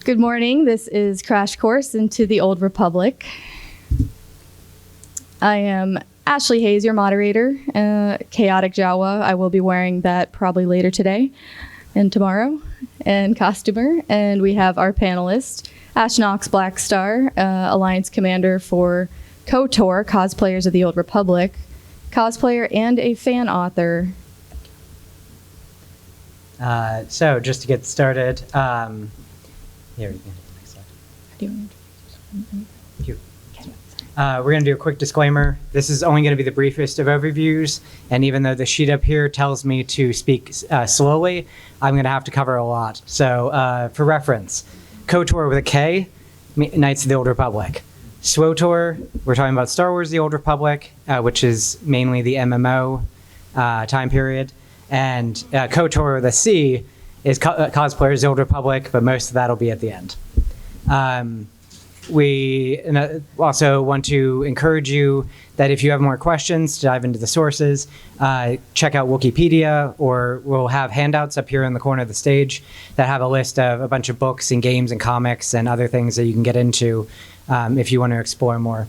Good morning. This is Crash Course into the Old Republic. I am Ashley Hayes, your moderator, Chaotic Jawa. I will be wearing that probably later today and tomorrow, and costumer. And we have our panelist, Ash Knox Blackstar, Alliance Commander for KOTOR, Cosplayers of the Old Republic, cosplayer and a fan author. So just to get started, here you can hit the next slide. How do you want to We're going to do a quick disclaimer. This is only going to be the briefest of overviews, and even though the sheet up here tells me to speak slowly, I'm going to have to cover a lot. So for reference, KOTOR with a K, Knights of the Old Republic. SWOTOR, we're talking about Star Wars The Old Republic, which is mainly the MMO time period. And KOTOR with a C is Cosplayers The Old Republic, but most of that will be at the end. We also want to encourage you that if you have more questions to dive into the sources, check out Wikipedia, or we'll have handouts up here in the corner of the stage that have a list of a bunch of books and games and comics and other things that you can get into if you want to explore more,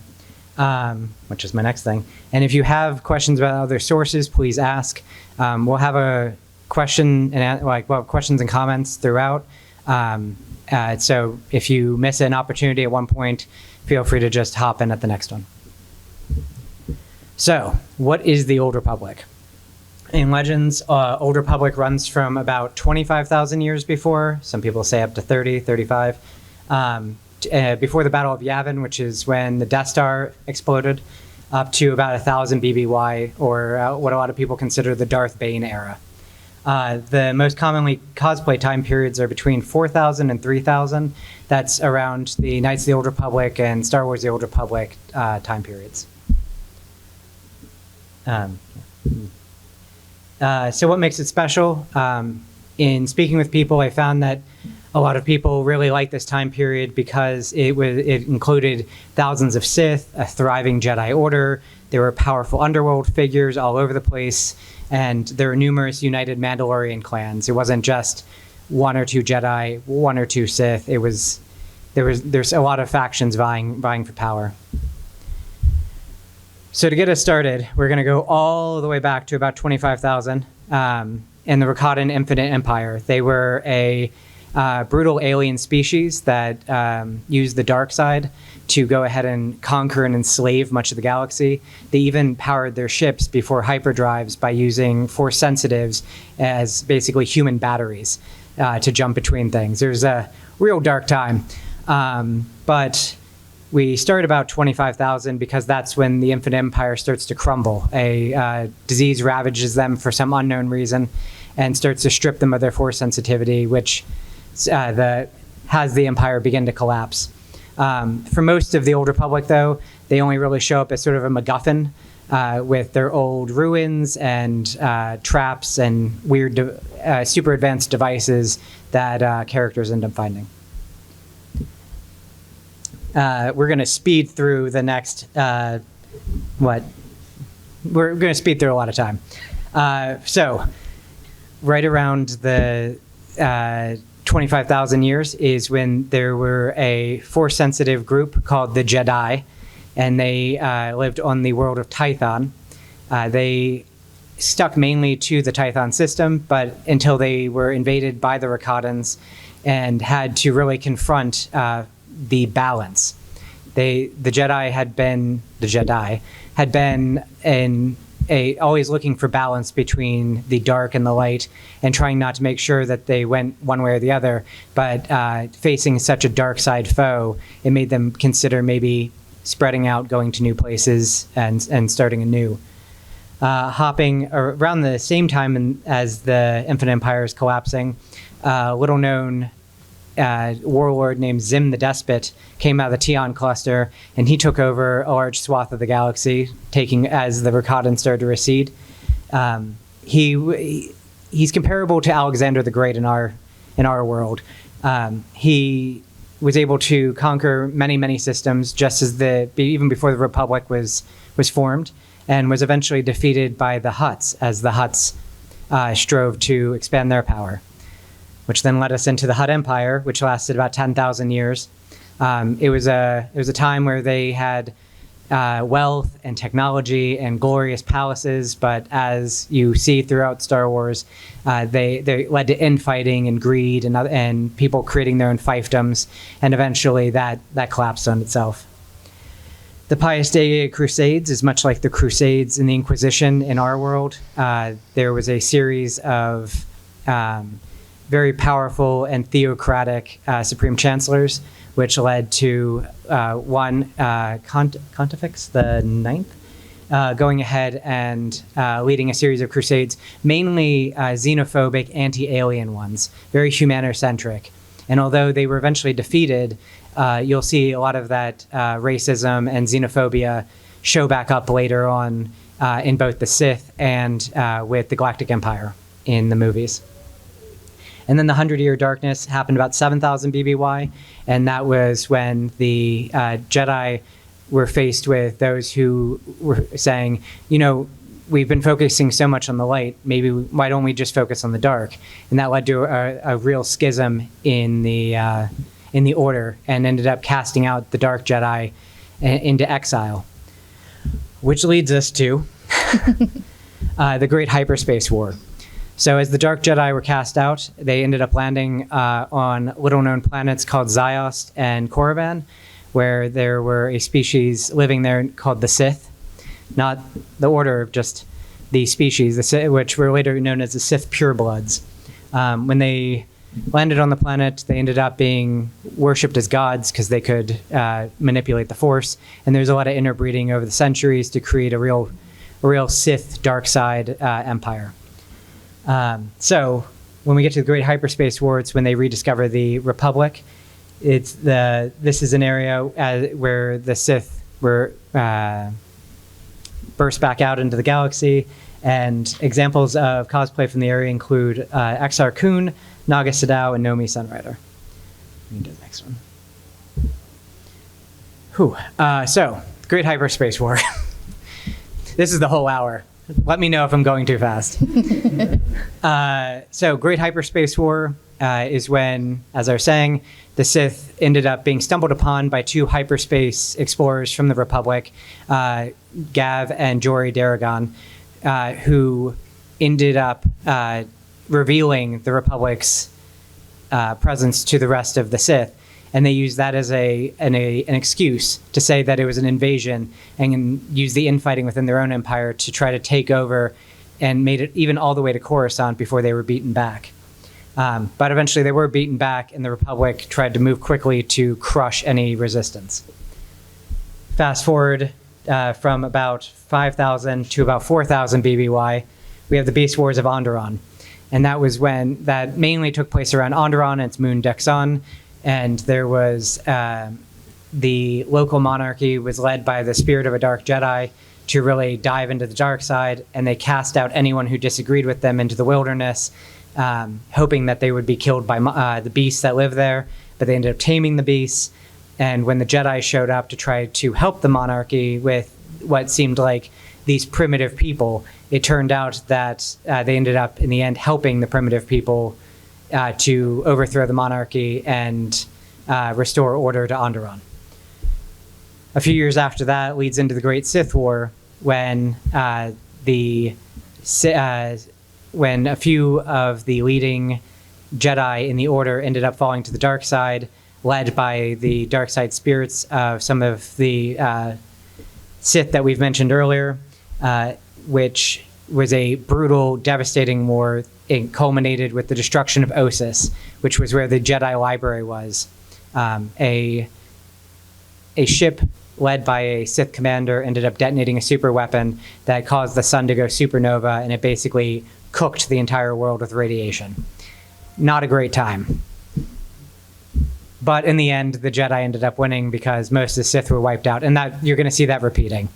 which is my next thing. And if you have questions about other sources, please ask. We'll have a question and questions and comments throughout. So if you miss an opportunity at one point, feel free to just hop in at the next one. So what is the Old Republic? In Legends, Old Republic runs from about 25,000 years before, some people say up to 30, 35, before the Battle of Yavin, which is when the Death Star exploded, up to about 1000 BBY, or what a lot of people consider the Darth Bane era. The most commonly cosplay time periods are between 4,000 and 3,000. That's around the Knights of the Old Republic and Star Wars The Old Republic time periods. So what makes it special? In speaking with people, I found that a lot of people really like this time period because it included thousands of Sith, a thriving Jedi Order. There were powerful underworld figures all over the place, and there were numerous united Mandalorian clans. It wasn't just one or two Jedi, one or two Sith. There's a lot of factions vying for power. So to get us started, we're going to go all the way back to about 25,000 in the Rakata Infinite Empire. They were a brutal alien species that used the dark side to go ahead and conquer and enslave much of the galaxy. They even powered their ships before hyperdrives by using force sensitives as basically human batteries to jump between things. There's a real dark time. But we start about 25,000 because that's when the Infinite Empire starts to crumble. A disease ravages them for some unknown reason and starts to strip them of their force sensitivity, which has the Empire begin to collapse. For most of the Old Republic, though, they only really show up as sort of a MacGuffin with their old ruins and traps and weird, super advanced devices that characters end up finding. We're going to speed through the next, we're going to speed through a lot of time. So right around the 25,000 years is when there were a force-sensitive group called the Jedi, and they lived on the world of Tython. They stuck mainly to the Tython system, but until they were invaded by the Rakatans and had to really confront the balance. The Jedi had been always looking for balance between the dark and the light, and trying not to make sure that they went one way or the other. But facing such a dark side foe, it made them consider maybe spreading out, going to new places, and starting anew. Hopping around the same time as the Infinite Empire is collapsing, little known warlord named Zim the Despot came out of the Tion cluster, and he took over a large swath of the galaxy, taking as the Rakatans started to recede. He's comparable to Alexander the Great in our world. He was able to conquer many systems just as even before the Republic was formed, and was eventually defeated by the Hutts as the Hutts strove to expand their power. which then led us into the Hutt Empire, which lasted about 10,000 years. It was a time where they had wealth and technology and glorious palaces, but as you see throughout Star Wars, they led to infighting and greed and people creating their own fiefdoms, and eventually that collapsed on itself. The Pius Dei Crusades is much like the Crusades in the Inquisition in our world. There was a series of very powerful and theocratic supreme chancellors, which led to one Pontifex the Ninth going ahead and leading a series of crusades, mainly xenophobic, anti-alien ones, very humanocentric. And although they were eventually defeated, you'll see a lot of that racism and xenophobia show back up later on in both the Sith and with the Galactic Empire in the movies. And then the 100-Year Darkness happened about 7,000 BBY, and that was when the Jedi were faced with those who were saying, we've been focusing so much on the light, why don't we just focus on the dark? And that led to a real schism in the Order, and ended up casting out the Dark Jedi into exile. Which leads us to the Great Hyperspace War. So as the Dark Jedi were cast out, they ended up landing on little-known planets called Ziost and Korriban, where there were a species living there called the Sith. Not the Order, just the species, the Sith, which were later known as the Sith Purebloods. When they landed on the planet, they ended up being worshipped as gods because they could manipulate the Force. And there's a lot of interbreeding over the centuries to create a real Sith dark side empire. So when we get to the Great Hyperspace War, it's when they rediscover the Republic. This is an area where the Sith were burst back out into the galaxy, and examples of cosplay from the area include Exar Kun, Naga Sadao, and Nomi Sunrider. Let me do the next one. So, Great Hyperspace War. This is the whole hour. Let me know if I'm going too fast. So Great Hyperspace War is when, as I was saying, the Sith ended up being stumbled upon by two hyperspace explorers from the Republic, Gav and Jory Daragon, who ended up revealing the Republic's presence to the rest of the Sith. And they used that as an excuse to say that it was an invasion, and use the infighting within their own empire to try to take over, and made it even all the way to Coruscant before they were beaten back. But eventually they were beaten back, and the Republic tried to move quickly to crush any resistance. Fast forward from about 5,000 to about 4,000 BBY, we have the Beast Wars of Onderon. And that was when that mainly took place around Onderon and its moon Dexon. And there was the local monarchy was led by the spirit of a dark Jedi to really dive into the dark side, and they cast out anyone who disagreed with them into the wilderness, hoping that they would be killed by the beasts that live there. But they ended up taming the beasts, and when the Jedi showed up to try to help the monarchy with what seemed like these primitive people, it turned out that they ended up in the end helping the primitive people to overthrow the monarchy and restore order to Onderon. A few years after that leads into the Great Sith War, when when a few of the leading Jedi in the Order ended up falling to the dark side, led by the dark side spirits of some of the Sith that we've mentioned earlier, which was a brutal, devastating war. It culminated with the destruction of Ossus, which was where the Jedi library was. A ship led by a Sith commander ended up detonating a super weapon that caused the sun to go supernova, and it basically cooked the entire world with radiation. Not a great time. But in the end, the Jedi ended up winning because most of the Sith were wiped out, and that you're going to see that repeating.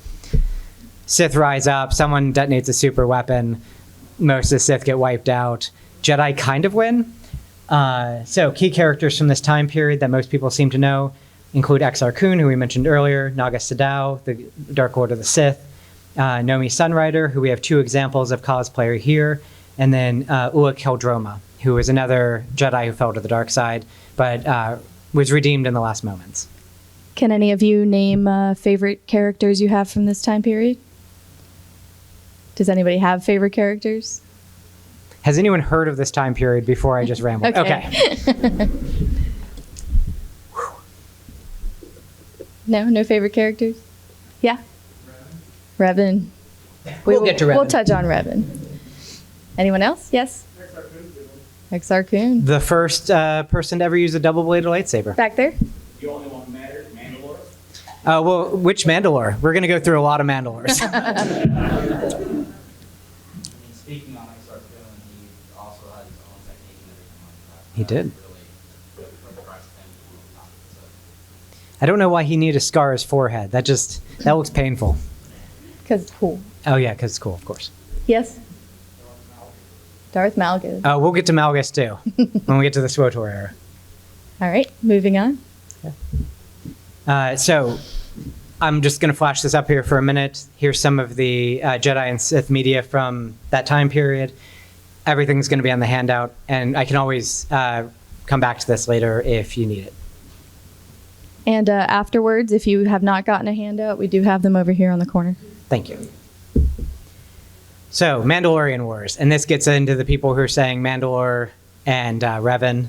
Sith rise up, someone detonates a super weapon, most of the Sith get wiped out. Jedi kind of win. So key characters from this time period that most people seem to know include Exar Kun, who we mentioned earlier, Naga Sadao, the Dark Lord of the Sith, Nomi Sunrider, who we have two examples of cosplayer here, and then Ula Keldroma, who was another Jedi who fell to the dark side, but was redeemed in the last moments. Can any of you name favorite characters you have from this time period? Does anybody have favorite characters? Has anyone heard of this time period before I just rambled? Okay. No favorite characters? Yeah? Revan. We'll get to Revan. We'll touch on Revan. Anyone else? Yes? Exar Kun. The first person to ever use a double-bladed lightsaber. Back there? You only want Mandalore? Well, which Mandalore? We're going to go through a lot of Mandalores. Speaking on Exar Kun, he also had his own technique and everything like that. He did. Really good for Christ and I don't know why he needed to scar his forehead. That looks painful. Because it's cool. Oh, yeah, because it's cool, of course. Yes? Darth Malgus. We'll get to Malgus, too, when we get to the SWTOR era. All right, moving on. So I'm just going to flash this up here for a minute. Here's some of the Jedi and Sith media from that time period. Everything's going to be on the handout, and I can always come back to this later if you need it. And afterwards, if you have not gotten a handout, we do have them over here on the corner. Thank you. So, Mandalorian Wars, and this gets into the people who are saying Mandalore and Revan.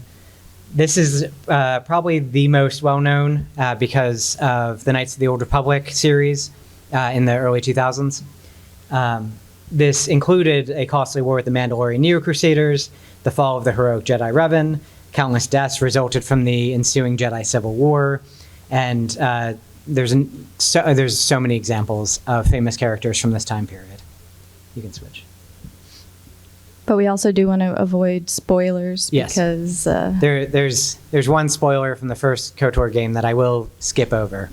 This is probably the most well-known because of the Knights of the Old Republic series in the early 2000s. This included a costly war with the Mandalorian Neo-Crusaders, the fall of the heroic Jedi Revan, countless deaths resulted from the ensuing Jedi Civil War, and there's so many examples of famous characters from this time period. You can switch. But we also do want to avoid spoilers because there's one spoiler from the first KOTOR game that I will skip over,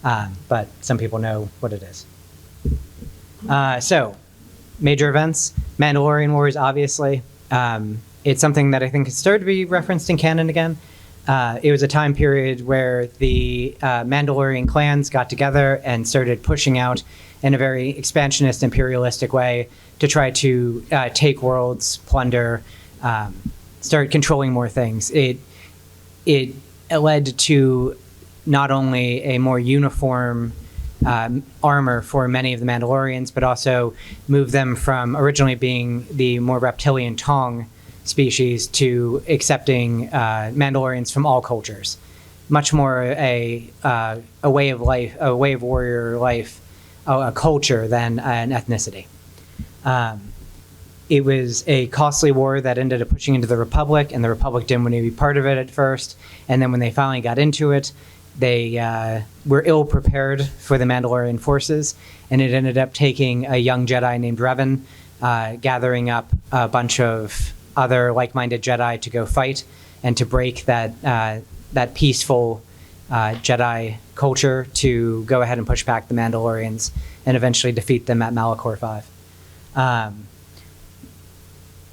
but some people know what it is. So, major events, Mandalorian Wars, obviously. It's something that I think has started to be referenced in canon again. It was a time period where the Mandalorian clans got together and started pushing out in a very expansionist, imperialistic way to try to take worlds, plunder, start controlling more things. It led to not only a more uniform armor for many of the Mandalorians, but also moved them from originally being the more reptilian Tong species to accepting Mandalorians from all cultures. Much more a way of life, a way of warrior life, a culture than an ethnicity. It was a costly war that ended up pushing into the Republic, and the Republic didn't want to be part of it at first. And then when they finally got into it, they were ill prepared for the Mandalorian forces, and it ended up taking a young Jedi named Revan, gathering up a bunch of other like-minded Jedi to go fight and to break that peaceful Jedi culture to go ahead and push back the Mandalorians and eventually defeat them at Malachor 5.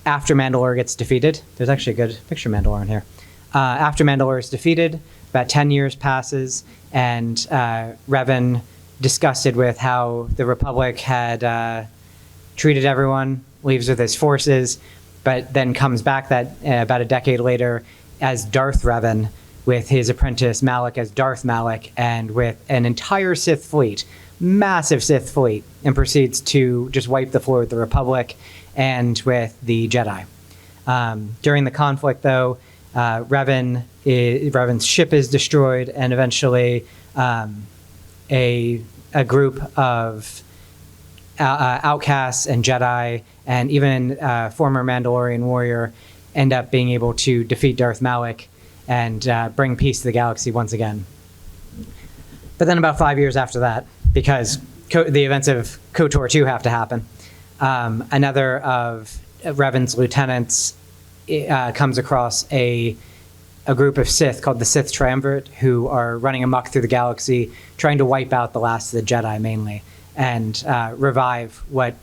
After Mandalore gets defeated, there's actually a good picture of Mandalore in here. After Mandalore is defeated, about 10 years passes, and Revan, disgusted with how the Republic had treated everyone, leaves with his forces, but then comes back about a decade later as Darth Revan, with his apprentice Malak as Darth Malak, and with an entire Sith fleet, massive Sith fleet, and proceeds to just wipe the floor with the Republic and with the Jedi. During the conflict, though, Revan's ship is destroyed, and eventually a group of outcasts and Jedi and even former Mandalorian warrior end up being able to defeat Darth Malak and bring peace to the galaxy once again. But then about 5 years after that, because the events of KOTOR 2 have to happen, another of Revan's lieutenants comes across a group of Sith called the Sith Triumvirate, who are running amok through the galaxy, trying to wipe out the last of the Jedi mainly, and revive what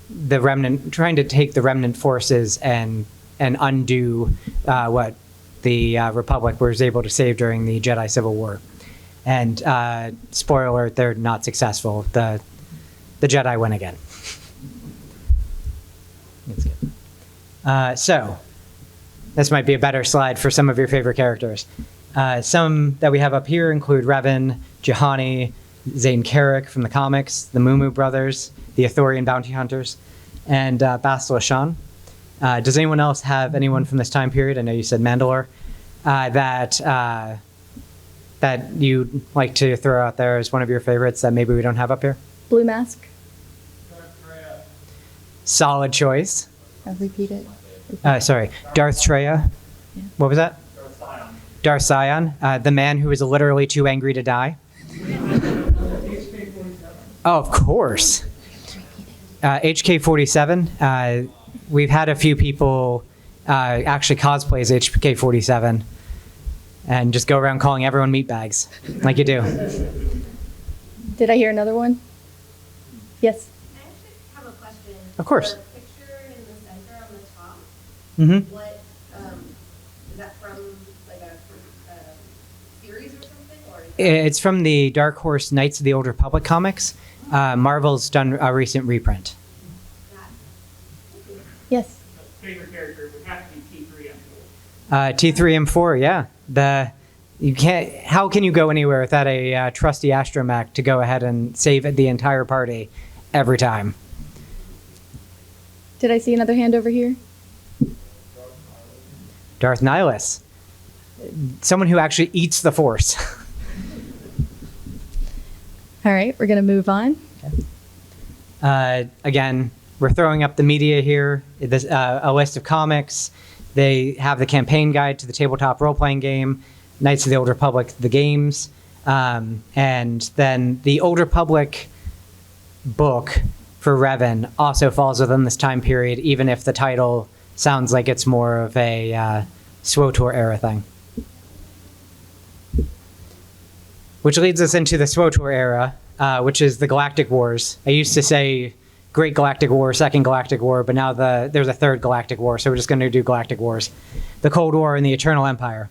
the remnant, trying to take the remnant forces and undo what the Republic was able to save during the Jedi Civil War. And spoiler alert, they're not successful. The Jedi win again. So, this might be a better slide for some of your favorite characters. Some that we have up here include Revan, Juhani, Zane Carrick from the comics, the Moo Brothers, the Ithorian bounty hunters, and Bastila Shan. Does anyone else have anyone from this time period? I know you said Mandalore. That you'd like to throw out there as one of your favorites that maybe we don't have up here? Blue Mask. Solid choice. I'll repeat it. Sorry, Darth Treya. Yeah. What was that? Darth Sion, the man who is literally too angry to die. Oh, of course. HK-47. We've had a few people actually cosplay as HK-47 and just go around calling everyone meatbags, like you do. Did I hear another one? Yes. I actually have a question. Of course. The picture in the center on the top, Mm-hmm. what, is that from like a series or something? Or is that It's from the Dark Horse Knights of the Old Republic comics. Marvel's done a recent reprint. that? Yes. Favorite character would have to be T3 and 4. T3M4, yeah. You can't. How can you go anywhere without a trusty astromech to go ahead and save the entire party every time? Did I see another hand over here? Darth Nihilus, someone who actually eats the Force. All right, we're going to move on. Again, we're throwing up the media here. There's a list of comics. They have the campaign guide to the tabletop role-playing game, Knights of the Old Republic, the games, and then the Old Republic book for Revan also falls within this time period, even if the title sounds like it's more of a SWTOR era thing. Which leads us into the SWTOR era, which is the Galactic Wars. I used to say Great Galactic War, Second Galactic War, but now there's a Third Galactic War, so we're just going to do Galactic Wars. The Cold War and the Eternal Empire.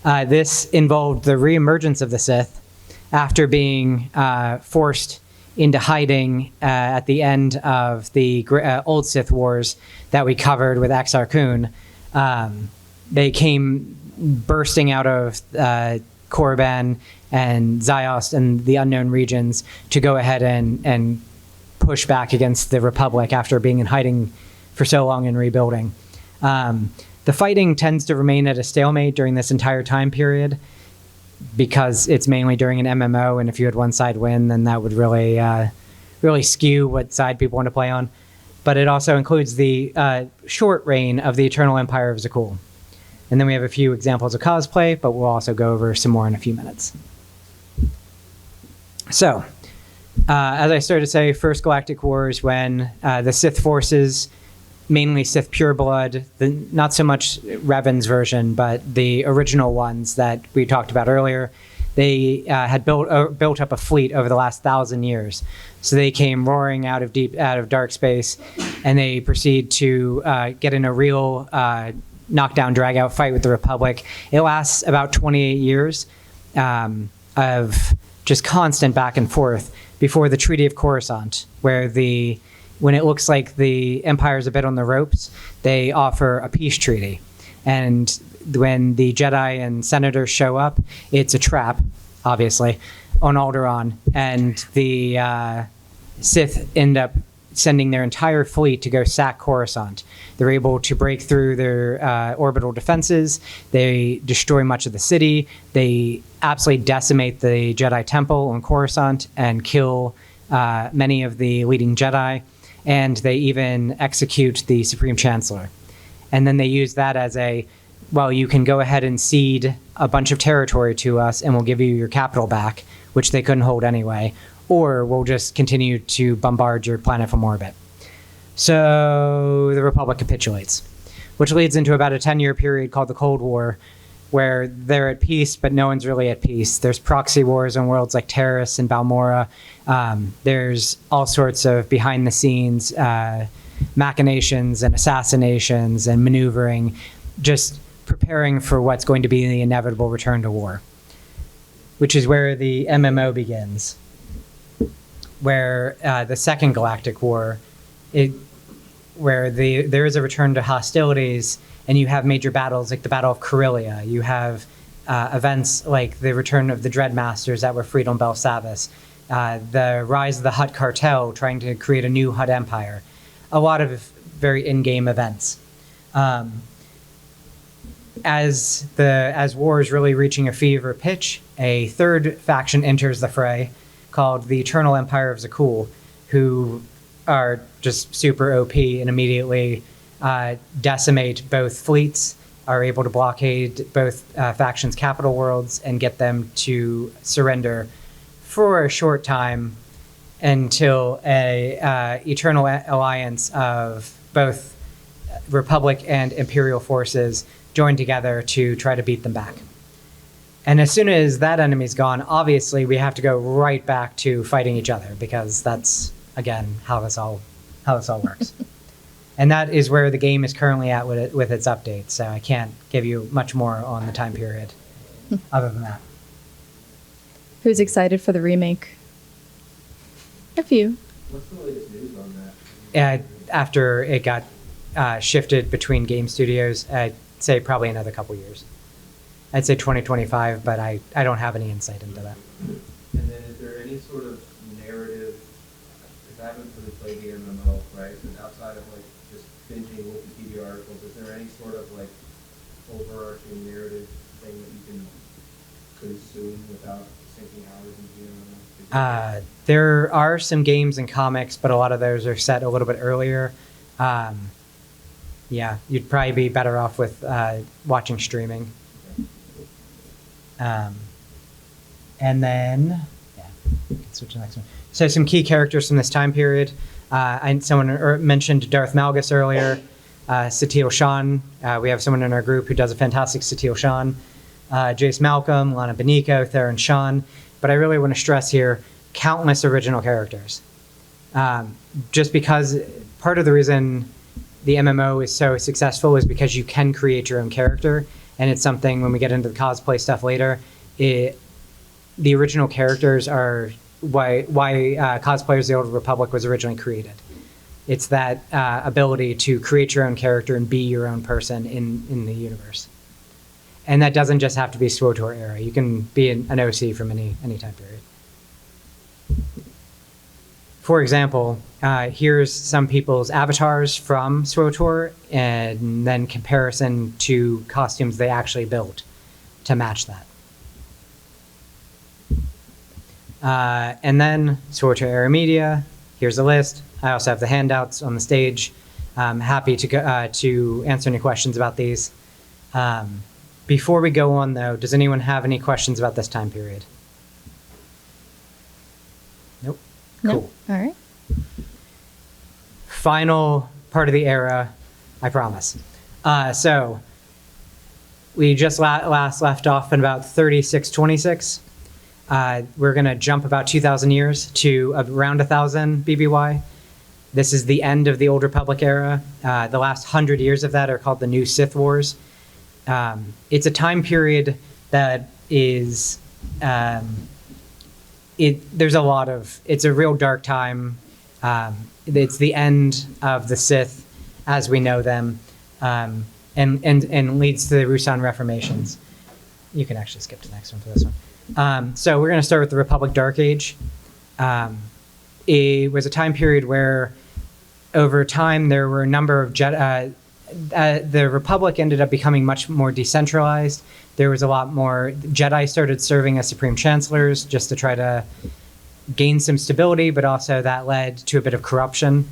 This involved the reemergence of the Sith after being forced into hiding at the end of the old Sith Wars that we covered with Exar Kun. They came bursting out of Korriban and Ziost and the unknown regions to go ahead and push back against the Republic after being in hiding for so long and rebuilding. The fighting tends to remain at a stalemate during this entire time period because it's mainly during an MMO, and if you had one side win, then that would really really skew what side people want to play on. But it also includes the short reign of the Eternal Empire of Zakul. And then we have a few examples of cosplay, but we'll also go over some more in a few minutes. So, as I started to say, First Galactic Wars, when the Sith forces, mainly Sith pureblood, not so much Revan's version, but the original ones that we talked about earlier, they had built up a fleet over the last 1,000 years. So they came roaring out of dark space, and they proceed to get in a real knockdown, drag-out fight with the Republic. It lasts about 28 years of just constant back and forth before the Treaty of Coruscant, where when it looks like the Empire's a bit on the ropes, they offer a peace treaty. And when the Jedi and Senators show up, it's a trap, obviously, on Alderaan. And the Sith end up sending their entire fleet to go sack Coruscant. They're able to break through their orbital defenses. They destroy much of the city. They absolutely decimate the Jedi Temple on Coruscant and kill many of the leading Jedi. And they even execute the Supreme Chancellor. And then they use that as you can go ahead and cede a bunch of territory to us and we'll give you your capital back, which they couldn't hold anyway, or we'll just continue to bombard your planet from orbit. So the Republic capitulates, which leads into about a 10-year period called the Cold War, where they're at peace, but no one's really at peace. There's proxy wars on worlds like Terrace and Balmora. There's all sorts of behind-the-scenes machinations and assassinations and maneuvering, just preparing for what's going to be the inevitable return to war, which is where the MMO begins, where the Second Galactic War, there is a return to hostilities, and you have major battles like the Battle of Corellia. You have events like the return of the Dreadmasters that were Friedel Bel Savas, the rise of the Hutt cartel trying to create a new Hutt empire. A lot of very in-game events. As war is really reaching a fever pitch, a third faction enters the fray called the Eternal Empire of Zakul, who are just super OP and immediately decimate both fleets, are able to blockade both factions' capital worlds and get them to surrender for a short time until a eternal alliance of both Republic and Imperial forces join together to try to beat them back. And as soon as that enemy's gone, obviously we have to go right back to fighting each other, because that's, again, how this all works. And that is where the game is currently at with its updates, so I can't give you much more on the time period other than that. Who's excited for the remake? A few. What's the latest news on that? After it got shifted between game studios, I'd say probably another couple years. I'd say 2025, but I don't have any insight into that. And then is there any sort of narrative, because I haven't really played the MMO, right? So outside of like just binging Wikipedia articles, is there any sort of like overarching narrative thing that you can consume without sinking hours into the MMO? There are some games and comics, but a lot of those are set a little bit earlier. Yeah, you'd probably be better off with watching streaming. And then, yeah, we can switch to the next one. So some key characters from this time period. Someone mentioned Darth Malgus earlier. Satele Shan. We have someone in our group who does a fantastic Satele Shan. Jace Malcolm, Lana Beniko, Theron Shan. But I really want to stress here, countless original characters. Just because part of the reason the MMO is so successful is because you can create your own character. And it's something, when we get into the cosplay stuff later, the original characters are why Cosplayers of the Old Republic was originally created. It's that ability to create your own character and be your own person in the universe. And that doesn't just have to be SWTOR era. You can be an OC from any time period. For example, here's some people's avatars from SWTOR, and then comparison to costumes they actually built to match that. And then SWTOR era media. Here's a list. I also have the handouts on the stage. I'm happy to answer any questions about these. Before we go on, though, does anyone have any questions about this time period? Nope. Cool. Nope. All right. Final part of the era, I promise. So we just last left off in about 3626. We're going to jump about 2,000 years to around 1,000 BBY. This is the end of the Old Republic era. The last 100 years of that are called the New Sith Wars. It's a time period that is, there's a lot of, it's a real dark time. It's the end of the Sith as we know them, and leads to the Rusan Reformations. You can actually skip to the next one for this one. So we're going to start with the Republic Dark Age. It was a time period where over time there were a number of the Republic ended up becoming much more decentralized. There was a lot more Jedi started serving as Supreme Chancellors just to try to gain some stability, but also that led to a bit of corruption.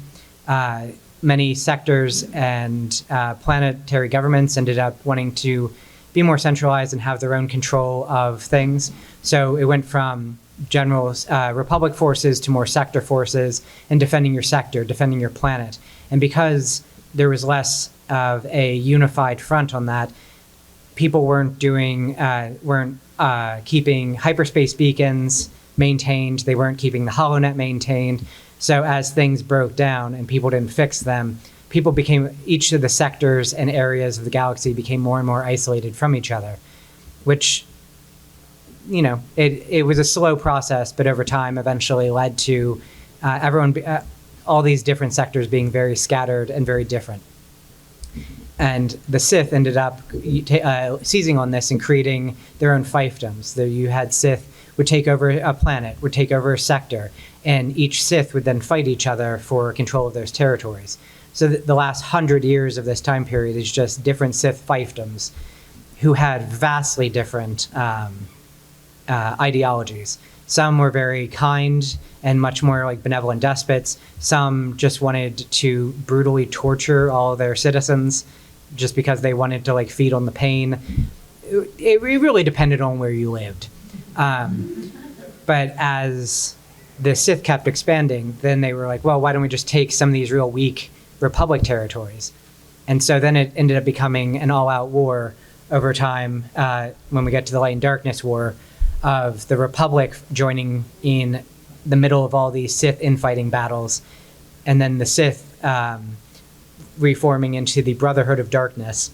Many sectors and planetary governments ended up wanting to be more centralized and have their own control of things. So it went from general Republic forces to more sector forces and defending your sector, defending your planet. And because there was less of a unified front on that, people weren't keeping hyperspace beacons maintained. They weren't keeping the HoloNet maintained. So as things broke down and people didn't fix them, each of the sectors and areas of the galaxy became more and more isolated from each other, which, it was a slow process, but over time eventually led to all these different sectors being very scattered and very different. And the Sith ended up seizing on this and creating their own fiefdoms. There you had Sith would take over a planet, would take over a sector, and each Sith would then fight each other for control of those territories. So the last 100 years of this time period is just different Sith fiefdoms who had vastly different ideologies. Some were very kind and much more like benevolent despots. Some just wanted to brutally torture all of their citizens just because they wanted to like feed on the pain. It really depended on where you lived. But as the Sith kept expanding, then they were like, well, why don't we just take some of these real weak Republic territories? And so then it ended up becoming an all-out war over time when we get to the Light and Darkness War of the Republic joining in the middle of all these Sith infighting battles, and then the Sith reforming into the Brotherhood of Darkness,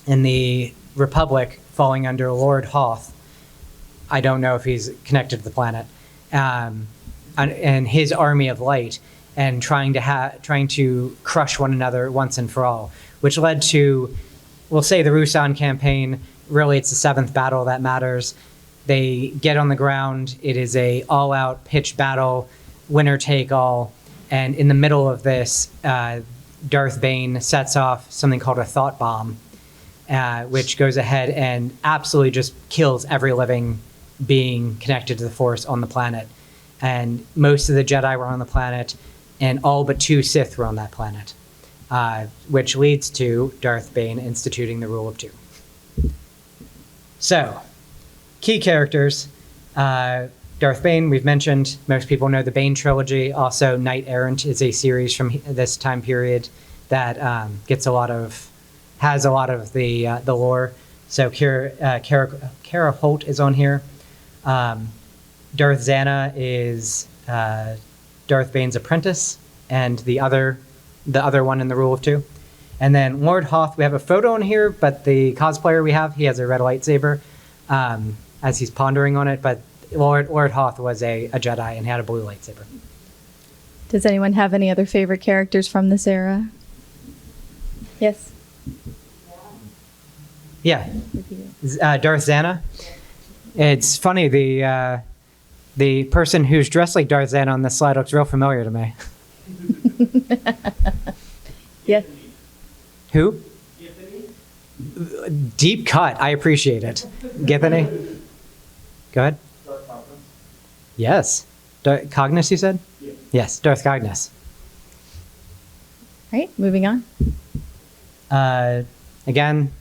and the Republic falling under Lord Hoth. I don't know if he's connected to the planet, and his army of light, and trying to crush one another once and for all, which led to, we'll say, the Rusan campaign. Really, it's the seventh battle that matters. They get on the ground. It is a all-out pitched battle, winner take all. And in the middle of this, Darth Bane sets off something called a thought bomb, which goes ahead and absolutely just kills every living being connected to the Force on the planet. And most of the Jedi were on the planet, and all but 2 Sith were on that planet, which leads to Darth Bane instituting the rule of 2. So, key characters. Darth Bane, we've mentioned. Most people know the Bane trilogy. Also, Knight Errant is a series from this time period that has a lot of the lore. So Kara Holt is on here. Darth Zana is Darth Bane's apprentice, and the other one in the Rule of 2. And then Lord Hoth, we have a photo on here, but the cosplayer we have, he has a red lightsaber as he's pondering on it. But Lord Hoth was a Jedi and had a blue lightsaber. Does anyone have any other favorite characters from this era? Yes. Yeah, Darth Zana. It's funny, the person who's dressed like Darth Zana on this slide looks real familiar to me. Yes. Who? Deep cut. I appreciate it. Githany? Go ahead. Yes. Cognis, you said? Yes, Darth Cognis. All right, moving on. Again,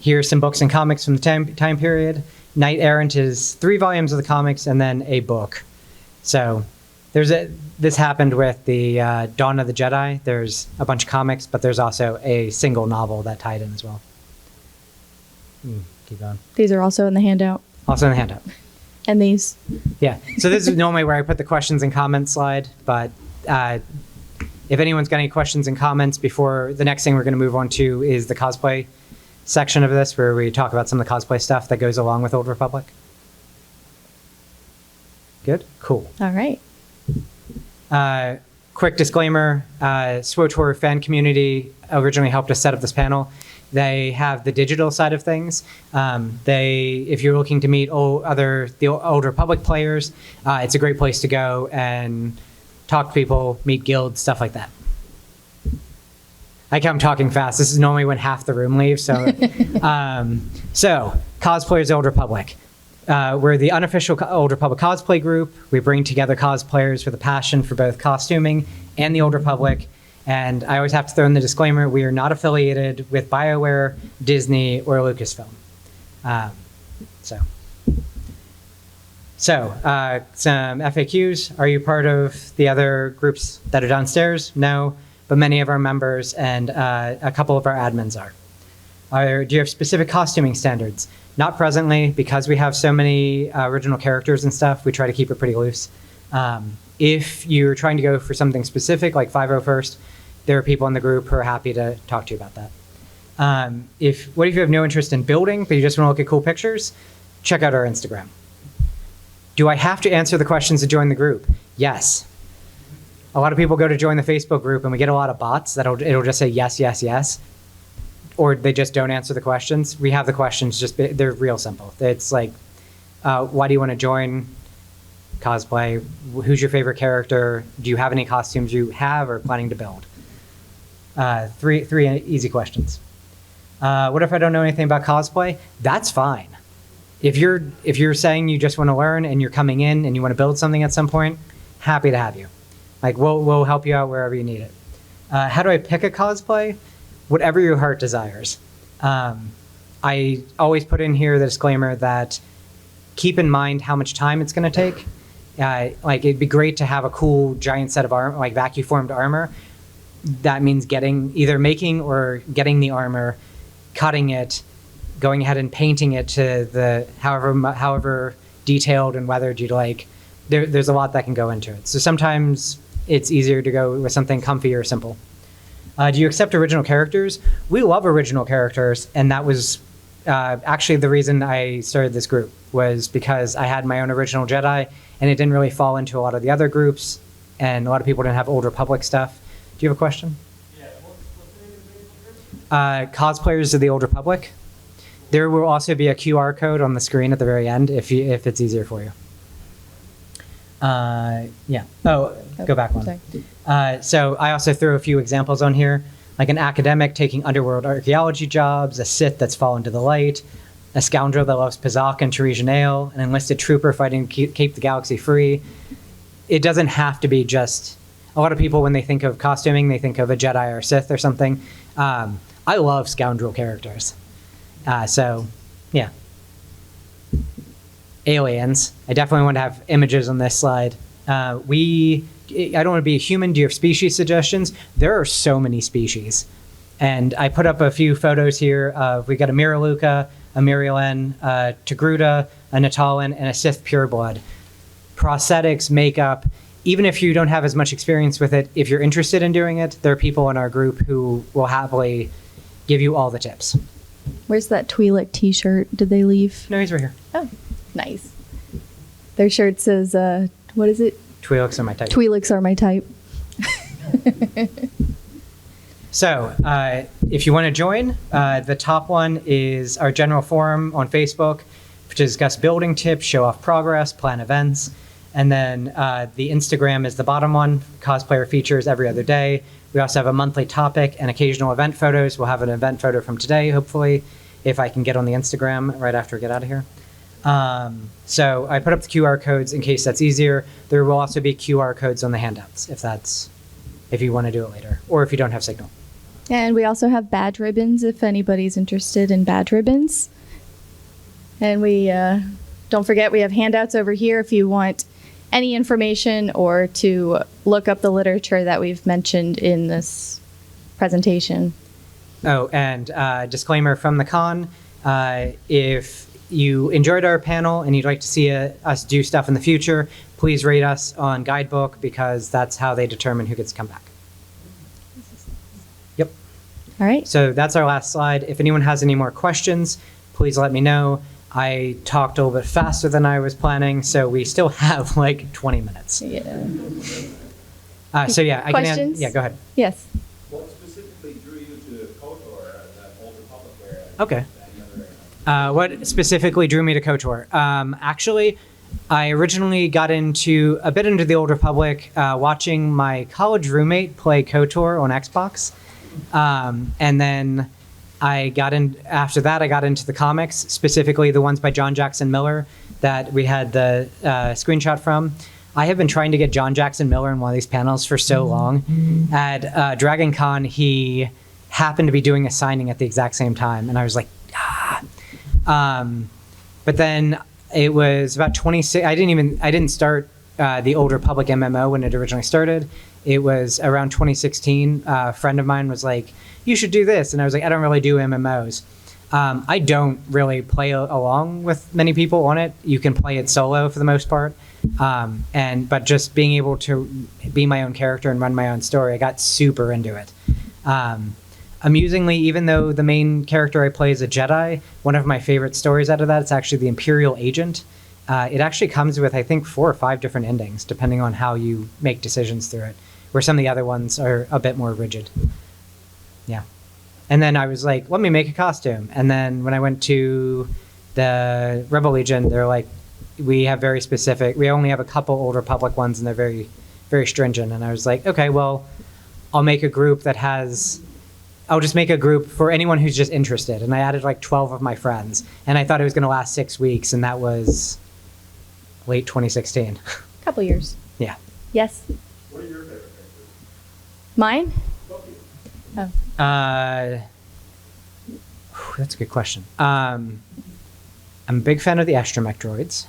here's some books and comics from the time period. Knight Errant is 3 volumes of the comics and then a book. So this happened with the Dawn of the Jedi. There's a bunch of comics, but there's also a single novel that tied in as well. Keep going. These are also in the handout. Also in the handout. And these. Yeah. So this is normally where I put the questions and comments slide, but if anyone's got any questions and comments before, the next thing we're going to move on to is the cosplay section of this, where we talk about some of the cosplay stuff that goes along with Old Republic. Good? Cool. All right. Quick disclaimer, SWTOR fan community originally helped us set up this panel. They have the digital side of things. If you're looking to meet the Old Republic players, it's a great place to go and talk to people, meet guilds, stuff like that. I'm talking fast. This is normally when half the room leaves. So, Cosplayers Old Republic. We're the unofficial Old Republic cosplay group. We bring together cosplayers with a passion for both costuming and the Old Republic. And I always have to throw in the disclaimer, we are not affiliated with BioWare, Disney, or Lucasfilm. Some FAQs. Are you part of the other groups that are downstairs? No, but many of our members and a couple of our admins are. Do you have specific costuming standards? Not presently, because we have so many original characters and stuff, we try to keep it pretty loose. If you're trying to go for something specific, like 501st, there are people in the group who are happy to talk to you about that. What if you have no interest in building, but you just want to look at cool pictures? Check out our Instagram. Do I have to answer the questions to join the group? Yes. A lot of people go to join the Facebook group and we get a lot of bots it'll just say yes, yes, yes. or they just don't answer the questions, we have the questions, they're real simple. It's like, why do you want to join cosplay? Who's your favorite character? Do you have any costumes you have or planning to build? Three easy questions. What if I don't know anything about cosplay? That's fine. If you're saying you just want to learn and you're coming in and you want to build something at some point, happy to have you. Like we'll help you out wherever you need it. How do I pick a cosplay? Whatever your heart desires. I always put in here the disclaimer that keep in mind how much time it's going to take. Like it'd be great to have a cool giant set of armor, like vacuum formed armor. That means either making or getting the armor, cutting it, going ahead and painting it to the however detailed and weathered you'd like. There's a lot that can go into it. So sometimes it's easier to go with something comfy or simple. Do you accept original characters? We love original characters, and that was actually the reason I started this group, was because I had my own original Jedi, and it didn't really fall into a lot of the other groups, and a lot of people didn't have Old Republic stuff. Do you have a question? Yeah, what's the name of the group? Cosplayers of the Old Republic. There will also be a QR code on the screen at the very end if it's easier for you. Yeah. Oh, go back one. Sorry. So I also threw a few examples on here, like an academic taking underworld archaeology jobs, a Sith that's fallen to the light, a scoundrel that loves Pazak and Teresian ale, an enlisted trooper fighting to keep the galaxy free. It doesn't have to be just... A lot of people, when they think of costuming, they think of a Jedi or Sith or something. I love scoundrel characters. So, yeah. Aliens. I definitely want to have images on this slide. I don't want to be a human. Do you have species suggestions? There are so many species. And I put up a few photos here. We got a Miraluka, a Mirielen, a Togruta, a Natalan, and a Sith pureblood. Prosthetics, makeup. Even if you don't have as much experience with it, if you're interested in doing it, there are people in our group who will happily give you all the tips. Where's that Twi'lek t-shirt? Did they leave? No, he's right here. Oh, nice. Their shirt says, what is it? Twi'leks are my type. Twi'leks are my type. So, if you want to join, the top one is our general forum on Facebook, to discuss building tips, show off progress, plan events. And then the Instagram is the bottom one, cosplayer features every other day. We also have a monthly topic and occasional event photos. We'll have an event photo from today, hopefully, if I can get on the Instagram right after we get out of here. So I put up the QR codes in case that's easier. There will also be QR codes on the handouts if you want to do it later, or if you don't have signal. And we also have badge ribbons if anybody's interested in badge ribbons. And we don't forget we have handouts over here if you want any information or to look up the literature that we've mentioned in this presentation. Oh, and disclaimer from the con, if you enjoyed our panel and you'd like to see us do stuff in the future, please rate us on Guidebook, because that's how they determine who gets to come back. Yep. All right. So that's our last slide. If anyone has any more questions, please let me know. I talked a little bit faster than I was planning, so we still have like 20 minutes. Yeah. So yeah, I Questions? yeah, go ahead. Yes. What specifically drew you to KOTOR, that Old Republic area? Okay. What specifically drew me to KOTOR? Actually, I originally got a bit into the Old Republic watching my college roommate play KOTOR on Xbox. And then after that, I got into the comics, specifically the ones by John Jackson Miller that we had the screenshot from. I have been trying to get John Jackson Miller in one of these panels for so long. At Dragon Con, he happened to be doing a signing at the exact same time, and I was like, ah. But then it was about 26. I didn't start the Old Republic MMO when it originally started. It was around 2016. A friend of mine was like, you should do this. And I was like, I don't really do MMOs. I don't really play along with many people on it. You can play it solo for the most part. But just being able to be my own character and run my own story, I got super into it. Amusingly, even though the main character I play is a Jedi, one of my favorite stories out of that, it's actually the Imperial Agent. It actually comes with, I think, 4 or 5 different endings, depending on how you make decisions through it, where some of the other ones are a bit more rigid. Yeah. And then I was like, let me make a costume. And then when I went to the Rebel Legion, they're like, we only have a couple Old Republic ones, and they're very, very stringent. And I was like, okay, well, I'll make a group I'll just make a group for anyone who's just interested. And I added like 12 of my friends. And I thought it was going to last 6 weeks, and that was late 2016. Couple years. Yeah. Yes. What are your favorite characters? Mine? Both of you. Oh. That's a good question. I'm a big fan of the astromech droids.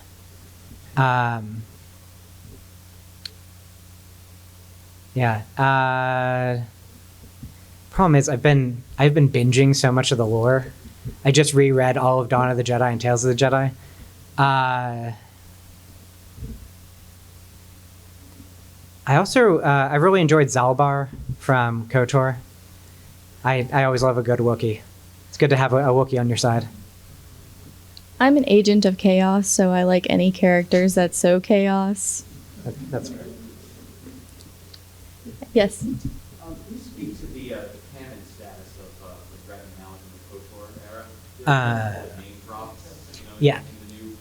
Yeah. Problem is, I've been binging so much of the lore. I just reread all of Dawn of the Jedi and Tales of the Jedi. I also I really enjoyed Zalbar from KOTOR. I always love a good Wookiee. It's good to have a Wookiee on your side. I'm an agent of chaos, so I like any characters that sow chaos. That's fair. Yes. Can you speak to the canon status of Revan now in the KOTOR era? Like name drops, Yeah. in the new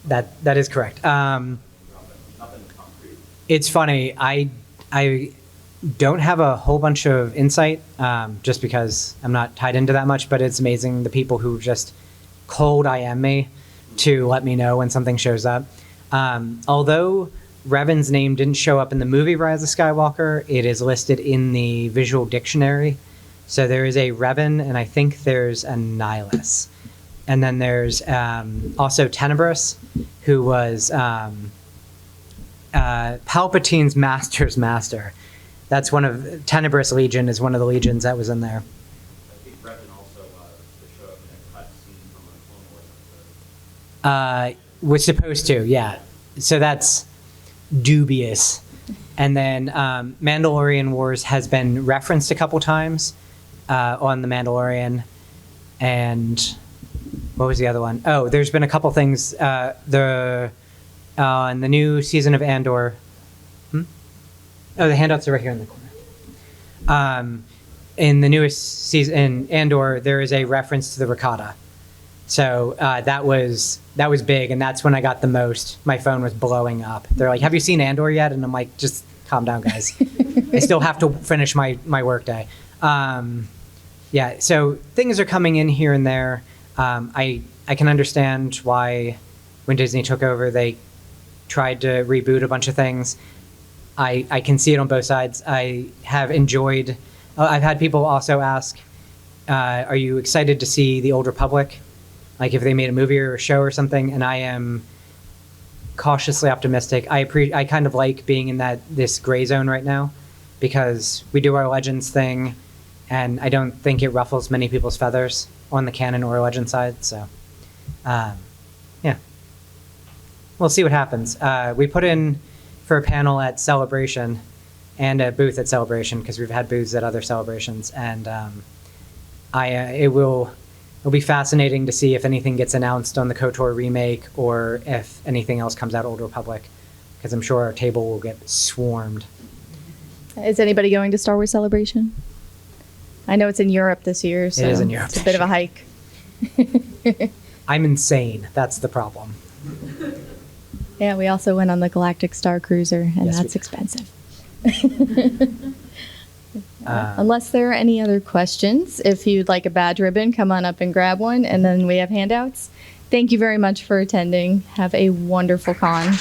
canon? That is correct. Nothing concrete. It's funny. I don't have a whole bunch of insight, just because I'm not tied into that much. But it's amazing the people who just cold IM me to let me know when something shows up. Although Revan's name didn't show up in the movie Rise of Skywalker, it is listed in the visual dictionary. So there is a Revan, and I think there's a Nihilus. And then there's also Tenebris, who was Palpatine's master's master. That's Tenebris Legion is one of the legions that was in there. I think Revan also showed up in a cut scene from a Clone Wars episode. Was supposed to, yeah. So that's dubious. And then Mandalorian Wars has been referenced a couple times on The Mandalorian. And what was the other one? Oh, there's been a couple things. In the new season of Andor. Oh, the handouts are right here in the corner. In the newest season in Andor, there is a reference to the Rakata. So that was big, and that's when I got the most. My phone was blowing up. They're like, "Have you seen Andor yet?" And I'm like, "Just calm down, guys. I still have to finish my work day." Yeah, so things are coming in here and there. I can understand why when Disney took over, they tried to reboot a bunch of things. I can see it on both sides. I have enjoyed. I've had people also ask, "Are you excited to see the Old Republic? Like if they made a movie or a show or something?" And I am cautiously optimistic. I kind of like being in this gray zone right now, because we do our Legends thing, and I don't think it ruffles many people's feathers on the canon or Legend side. So, yeah, we'll see what happens. We put in for a panel at Celebration and a booth at Celebration, because we've had booths at other celebrations, and it'll be fascinating to see if anything gets announced on the KOTOR remake or if anything else comes out Old Republic, because I'm sure our table will get swarmed. Is anybody going to Star Wars Celebration? I know it's in Europe this year, so It is in Europe it's a bit of a hike. I'm insane. That's the problem. Yeah, we also went on the Galactic Star Cruiser, and Yes, we that's did. expensive. Unless there are any other questions, if you'd like a badge ribbon, come on up and grab one, and then we have handouts. Thank you very much for attending. Have a wonderful con.